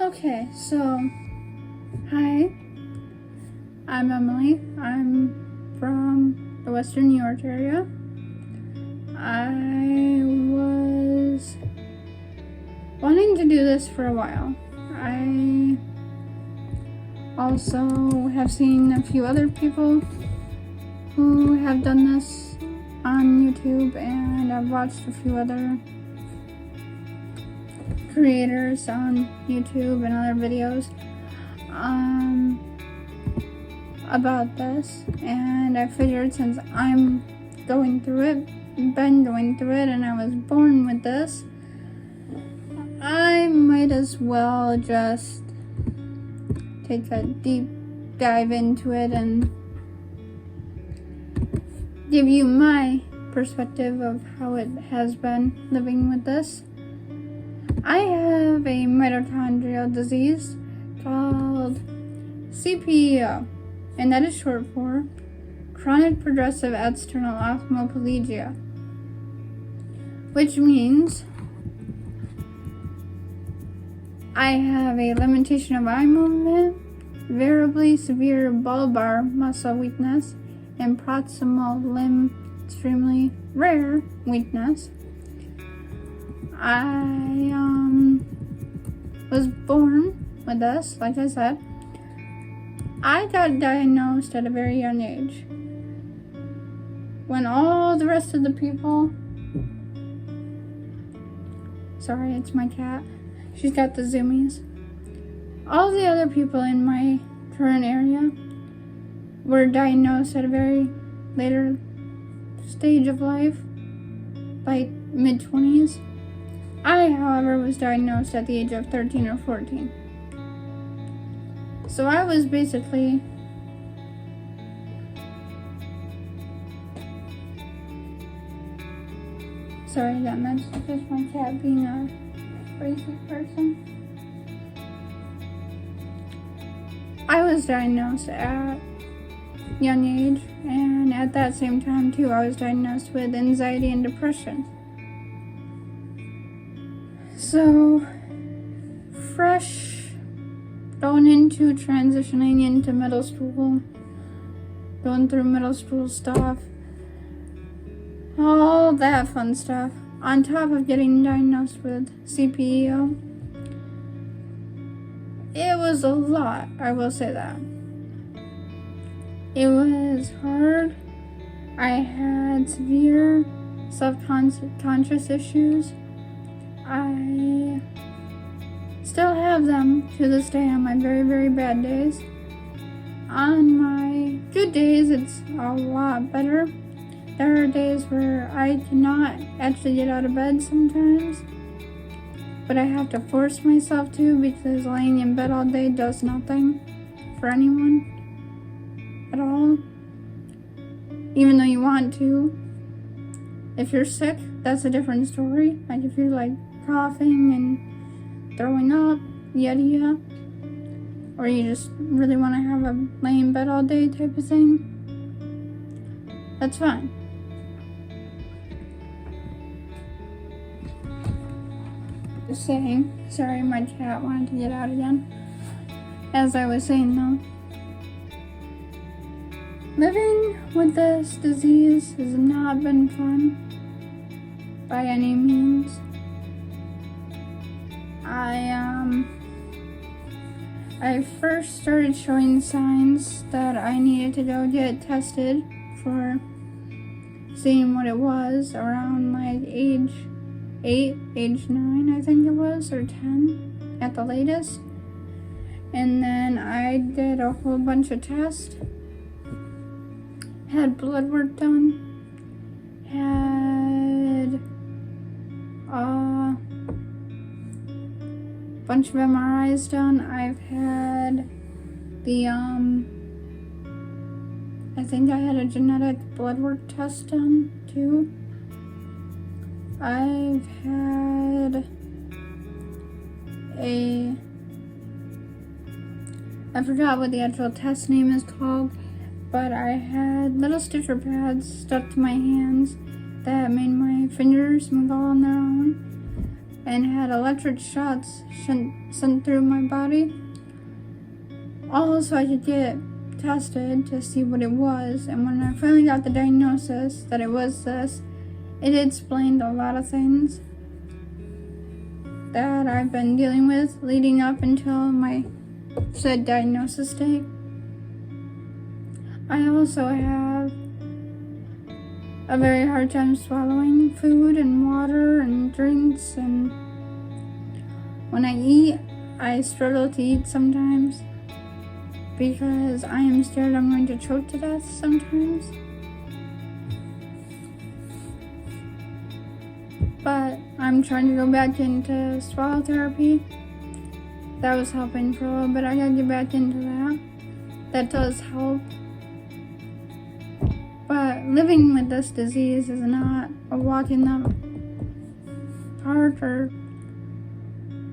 Okay, so, hi, I'm Emily. I'm from the Western New York area. I was wanting to do this for a while. I also have seen a few other people who have done this on YouTube, and I've watched a few other creators on YouTube and other videos about this, and I figured since I'm been going through it, and I was born with this, I might as well just take a deep dive into it and give you my perspective of how it has been living with this. I have a mitochondrial disease called CPEO, and that is short for chronic progressive external opthemaplegia, which means I have a limitation of eye movement, variably severe bulbar muscle weakness, and proximal limb extremely rare weakness. I was born with this, like I said. I got diagnosed at a very young age, when all the rest of the people, sorry, it's my cat, she's got the zoomies. All the other people in my current area were diagnosed at a very later stage of life, like mid-20s. I, however, was diagnosed at the age of 13 or 14. So I was basically sorry, that's just my cat being a crazy person. I was diagnosed at a young age, and at that same time too, I was diagnosed with anxiety and depression. So, fresh, going into transitioning into middle school, going through middle school stuff, all that fun stuff, on top of getting diagnosed with CPEO. It was a lot, I will say that. It was hard. I had severe self-conscious issues. I still have them to this day on my very, very bad days. On my good days, it's a lot better. There are days where I cannot actually get out of bed sometimes, but I have to force myself to, because laying in bed all day does nothing for anyone at all. Even though you want to. If you're sick, that's a different story. Like if you're like coughing and throwing up, yada, or you just really want to have a lay in bed all day type of thing, that's fine. Just saying, sorry, my cat wanted to get out again. As I was saying though, living with this disease has not been fun by any means. I first started showing signs that I needed to go get tested for seeing what it was around like age 8, age 9, I think it was, or 10 at the latest. And then I did a whole bunch of tests, had blood work done, had a bunch of MRIs done. I've had the I think I had a genetic blood work test done too. I've had I forgot what the actual test name is called, but I had little stitcher pads stuck to my hands that made my fingers move all on their own. and had electric shots sent through my body. All so I could get tested to see what it was. And when I finally got the diagnosis that it was this, it explained a lot of things that I've been dealing with leading up until my said diagnosis date. I also have a very hard time swallowing food and water and drinks, and when I eat, I struggle to eat sometimes because I am scared I'm going to choke to death sometimes. But I'm trying to go back into swallow therapy. That was helping for a little bit. I gotta get back into that. That does help. But living with this disease is not a walk in the park. Or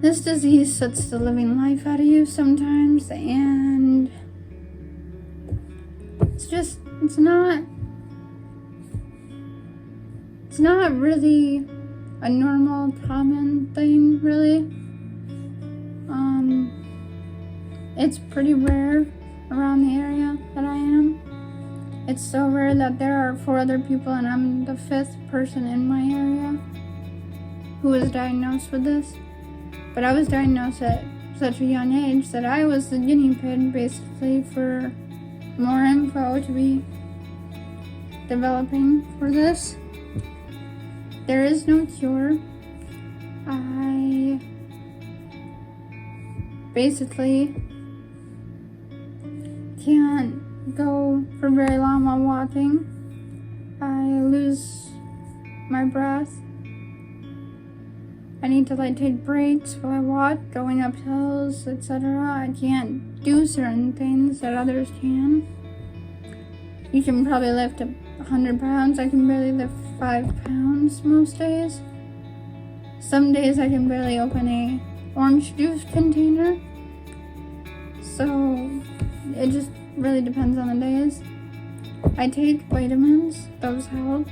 this disease sucks the living life out of you sometimes, and it's not really a normal, common thing, really. It's pretty rare around the area that I am. It's so rare that there are 4 other people, and I'm the 5th person in my area who was diagnosed with this. But I was diagnosed at such a young age that I was the guinea pig, basically, for more info to be developing for this. There is no cure. I basically can't go for very long while walking. I lose my breath. I need to take breaks while I walk, going up hills, etc. I can't do certain things that others can. You can probably lift 100 pounds. I can barely lift 5 pounds most days. Some days I can barely open a orange juice container. So it just really depends on the days. I take vitamins, those help.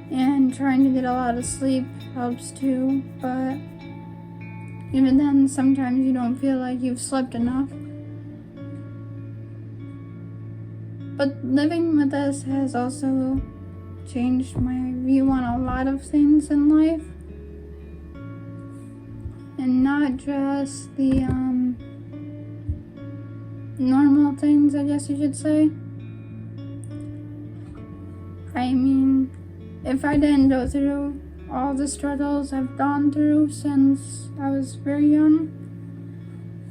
And trying to get a lot of sleep helps too, but even then, sometimes you don't feel like you've slept enough. But living with this has also changed my view on a lot of things in life. And not just the normal things, I guess you could say. I mean, if I didn't go through all the struggles I've gone through since I was very young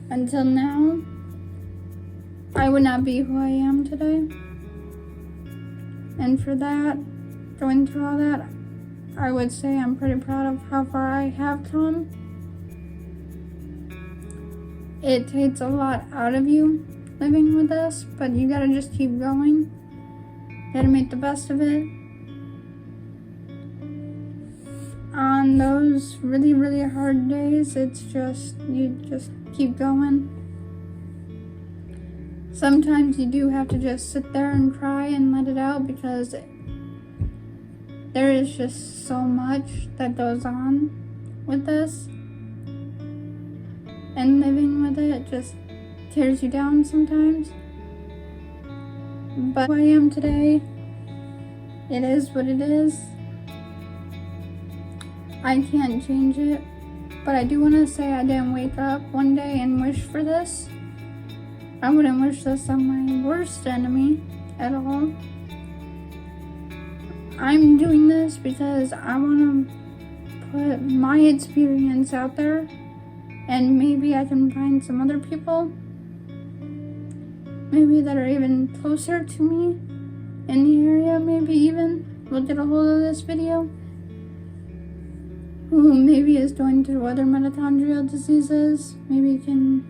until now, I would not be who I am today. And for that, going through all that, I would say I'm pretty proud of how far I have come. It takes a lot out of you living with this, but you gotta just keep going. You gotta make the best of it. On those really, really hard days, you just keep going. Sometimes you do have to just sit there and cry and let it out because there is just so much that goes on with this. And living with it just tears you down sometimes. But who I am today, it is what it is. I can't change it, but I do want to say I didn't wake up one day and wish for this. I wouldn't wish this on my worst enemy at all. I'm doing this because I want to put my experience out there, and maybe I can find some other people, maybe that are even closer to me in the area, maybe even will get a hold of this video, who maybe is going through other mitochondrial diseases. Maybe can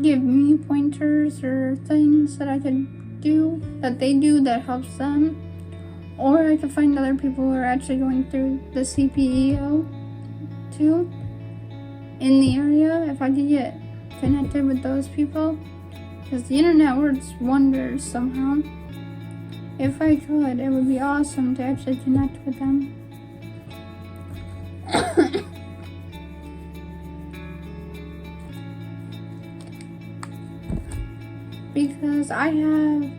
give me pointers or things that I could do, that they do, that helps them. Or I could find other people who are actually going through the CPEO too in the area, if I could get connected with those people, because the internet works wonders somehow. if I could, it would be awesome to actually connect with them. Because I have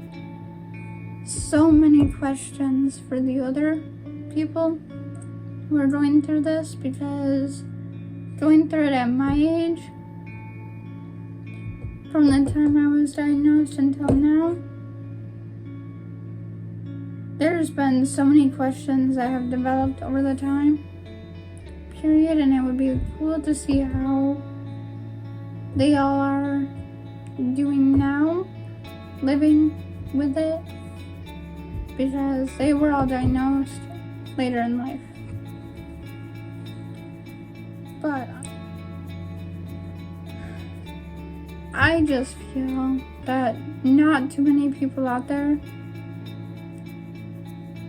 so many questions for the other people who are going through this, because going through it at my age, from the time I was diagnosed until now, there's been so many questions that have developed over the time period, and it would be cool to see how they all are doing now, living with it, because they were all diagnosed later in life. But I just feel that not too many people out there,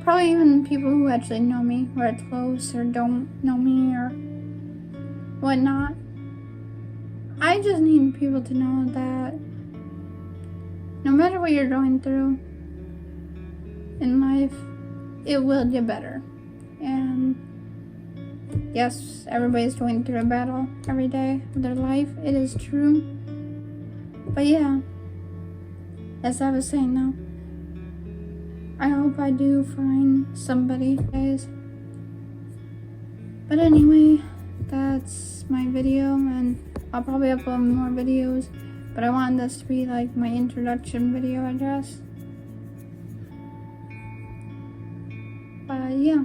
probably even people who actually know me, or are close, or don't know me, or whatnot, I just need people to know that no matter what you're going through in life, it will get better. And yes, everybody's going through a battle every day of their life. It is true. But yeah, as I was saying though, I hope I do find somebody, guys. But anyway, that's my video, and I'll probably upload more videos, but I wanted this to be like my introduction video, I guess. But yeah.